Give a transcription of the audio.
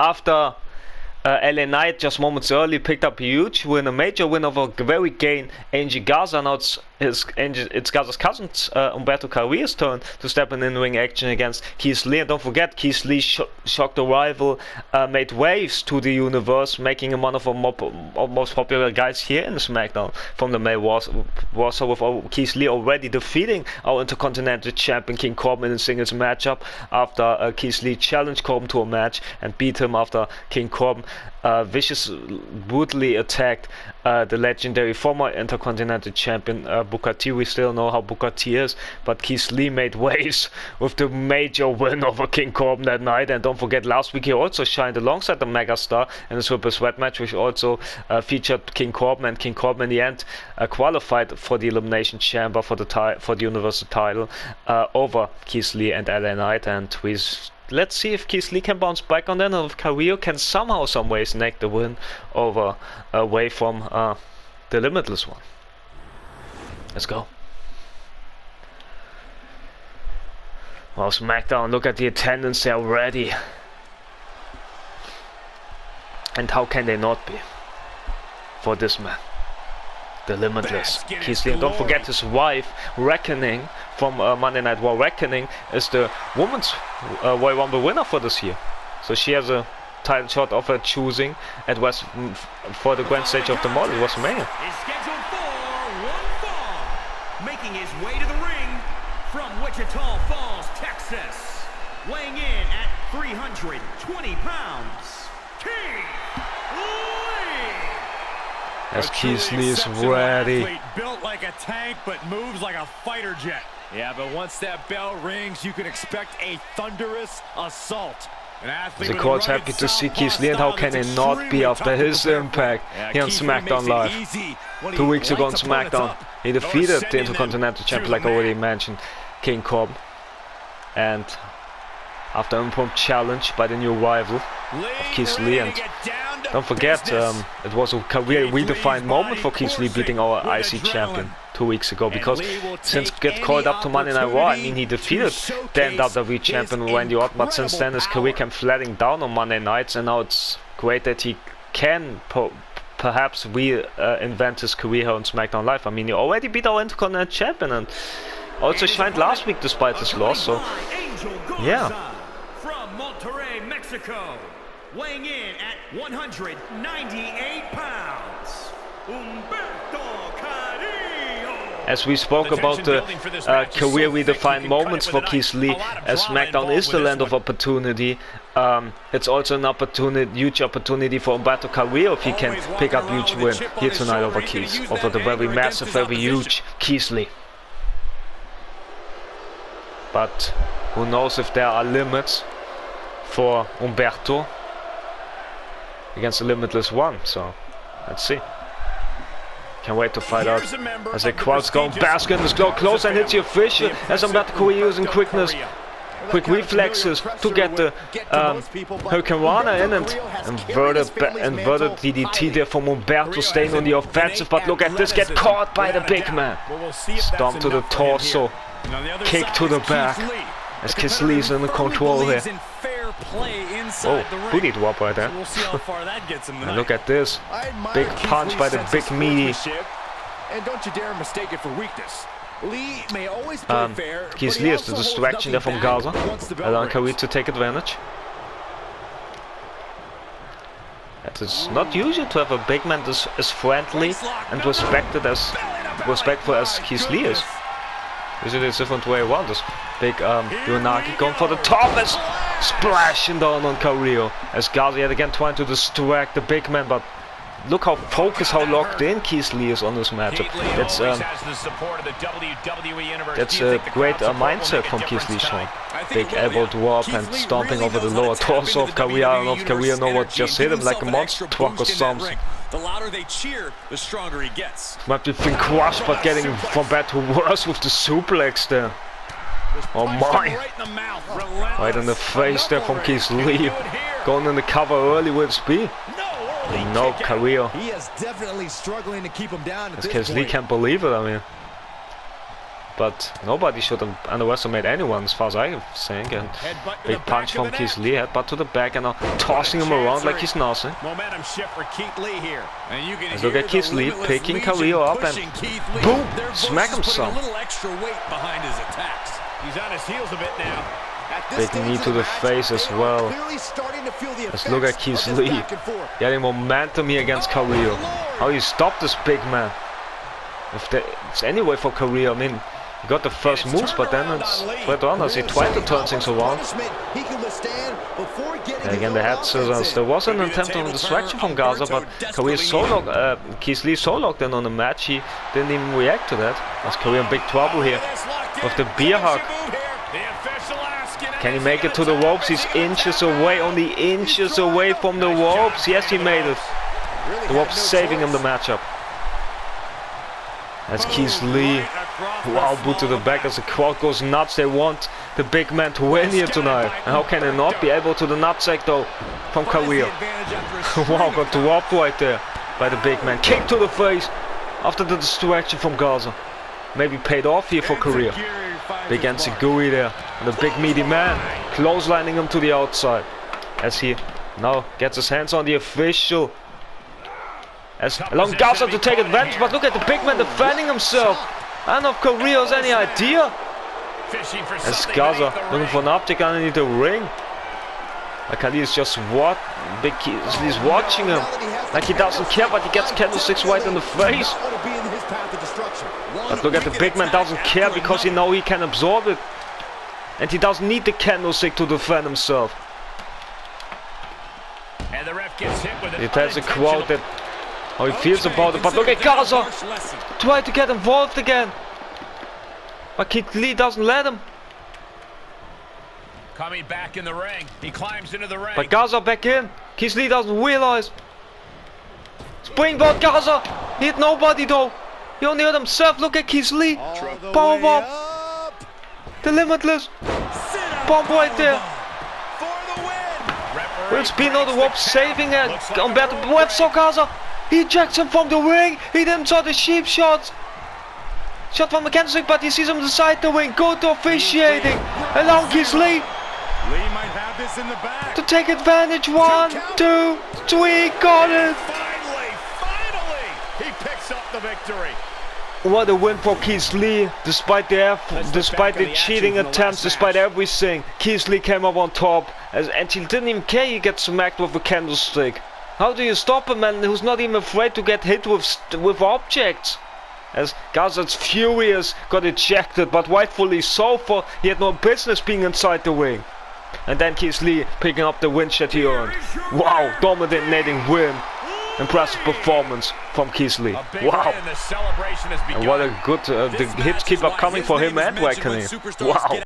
after LA Knight just moments early picked up a huge win, a major win over very gain Angie Garza. Now it's Garza's cousin Humberto Carrillo's turn to step in ring action against Keith Lee. And don't forget, Keith Lee shocked the rival, made waves to the universe, making him one of our most popular guys here in SmackDown from the male Warsaw, with Keith Lee already defeating our Intercontinental Champion King Corbin in a singles matchup after Keith Lee challenged Corbin to a match and beat him after King Corbin brutally attacked the legendary former Intercontinental Champion Booker T. We still know how Booker T is, but Keith Lee made waves with the major win over King Corbin that night. And don't forget, last week he also shined alongside the Megastar in the Super Sweat match, which also featured King Corbin, and King Corbin in the end qualified for the Elimination Chamber for the Universal title over Keith Lee and LA Knight. And let's see if Keith Lee can bounce back on that, or if Carillo can somehow, some way snag the win away from the Limitless one. Let's go. Well, SmackDown, look at the attendance there already. And how can they not be for this man? The Limitless, Keith Lee. And don't forget his wife, Reckoning, from Monday Night War. Reckoning is the Women's Royal Rumble winner for this year. So she has a title shot of her choosing at West for the grand stage of the Model WrestleMania. Is scheduled for one fall, making his way to the ring from Wichita Falls, Texas, weighing in at 320 pounds, Keith Lee. As Keith Lee is ready. Built like a tank but moves like a fighter jet. Yeah, but once that bell rings, you can expect a thunderous assault. The crowd's happy to see Keith Lee, and how can it not be after his impact here on SmackDown Live? 2 weeks ago on SmackDown, he defeated the Intercontinental Champion, like I already mentioned, King Corbin. And after an impromptu challenge by the new rival of Keith Lee, and don't forget, it was a career redefined moment for Keith Lee beating our IC champion 2 weeks ago, because since get called up to Monday Night Raw, I mean, he defeated then WWE champion Randy Orton, but since then his career came flattening down on Monday nights, and now it's great that he can perhaps reinvent his career here on SmackDown Live. I mean, he already beat our Intercontinental champion and also shined last week despite his loss, so yeah. From Monterrey, Mexico, weighing in at 198 pounds, Humberto Carillo. As we spoke about the career redefined moments for Keith Lee, as SmackDown is the land of opportunity, it's also an opportunity, huge opportunity for Humberto Carillo if he can pick up huge win here tonight over the very massive, very huge Keith Lee. But who knows if there are limits for Humberto against the Limitless One, so let's see. Can't wait to find out as the crowd's going basket in this close and hits the official as Humberto Carillo using quickness, quick reflexes to get the Hurricane Rana in, and inverted DDT there from Humberto, staying on the offensive, but look at this, get caught by the big man. Stomp to the torso, kick to the back as Keith Lee's in the control here. Oh, booty drop right there. And look at this, big punch by the big meaty. And don't you dare mistake it for weakness. Lee may always play fair. Keith Lee is the distraction there from Garza, allowing Carillo to take advantage. It is not usual to have a big man as friendly and respectful as Keith Lee is. Usually it's a different way around. This big Unagi going for the top, as splashing down on Carillo as Garza yet again trying to distract the big man, but look how focused, how locked in Keith Lee is on this matchup. That's a great mindset from Keith Lee, Sean. Big elbow drop and stomping over the lower torso of Carillo. I don't know if Carillo know what just hit him, like a monster truck or something. The louder they cheer, the stronger he gets. Might be been crushed, but getting from bad to worse with the suplex there. Oh my! Right in the face there from Keith Lee. Going in the cover early with speed. No, Carillo. He is definitely struggling to keep him down. As Keith Lee can't believe it, I mean. but nobody should have underestimated anyone as far as I think. And big punch from Keith Lee, headbutt to the back, and now tossing him around like he's nothing. Momentum shift for Keith Lee here. And you can Let's look at Keith Lee picking Carillo up and boom, smack him some. A little extra weight behind his attacks. He's on his heels a bit now. Big knee to the face as well. Let's look at Keith Lee getting momentum here against Carillo. How you stop this big man? If there's any way for Carillo, I mean, he got the first moves, but then it's flat on as he tried to turn things around. And again, the head scissors. There was an attempt on distraction from Garza, but Keith Lee so locked in on the match, he didn't even react to that. As Carillo in big trouble here with the beer hug. Can he make it to the ropes? He's inches away, only inches away from the ropes. Yes, he made it. The ropes saving him the matchup. As Keith Lee, wow, boot to the back as the crowd goes nuts. They want the big man to win here tonight. And how can they not be able to the nutsack though from Carillo? Wow, got dropped right there by the big man. Kick to the face after the distraction from Garza. Maybe paid off here for Carillo. Big Enziguri there, and the big meaty man clotheslining him to the outside as he now gets his hands on the official. As allowing Garza to take advantage, but look at the big man defending himself. I don't know if Carillo has any idea. As Garza looking for an object underneath the ring. Like he's just what? He's watching him. Like he doesn't care, but he gets candlesticks right in the face. But look at the big man, doesn't care because he knows he can absorb it. And he doesn't need the candlestick to defend himself. And the ref gets hit with it tells the crowd that how he feels about it. But look at Garza! Try to get involved again. But Keith Lee doesn't let him. Coming back in the ring. He climbs into the ring. But Garza back in. Keith Lee doesn't realize. Springboard Garza! He hit nobody though. He only hurt himself. Look at Keith Lee. Powerbomb. The Limitless. Bomb right there. Will Spino the rope saving it. Umberto Web saw Garza. He ejects him from the ring. He didn't saw the sheep shots. Shot from the candlestick, but he sees him inside the ring. Good officiating. Allowing Keith Lee might have this in the back. to take advantage. 1, 2, 3. Got it. Finally, he picks up the victory. What a win for Keith Lee, despite the cheating attempts, despite everything. Keith Lee came up on top, and he didn't even care he gets smacked with a candlestick. How do you stop a man who's not even afraid to get hit with objects? As Garza's furious, got ejected, but rightfully so, for he had no business being inside the ring. And then Keith Lee picking up the win that he earned. Wow, dominating win. Impressive performance from Keith Lee. Wow. And what a good the hits keep up coming for him and Reckoning. Wow.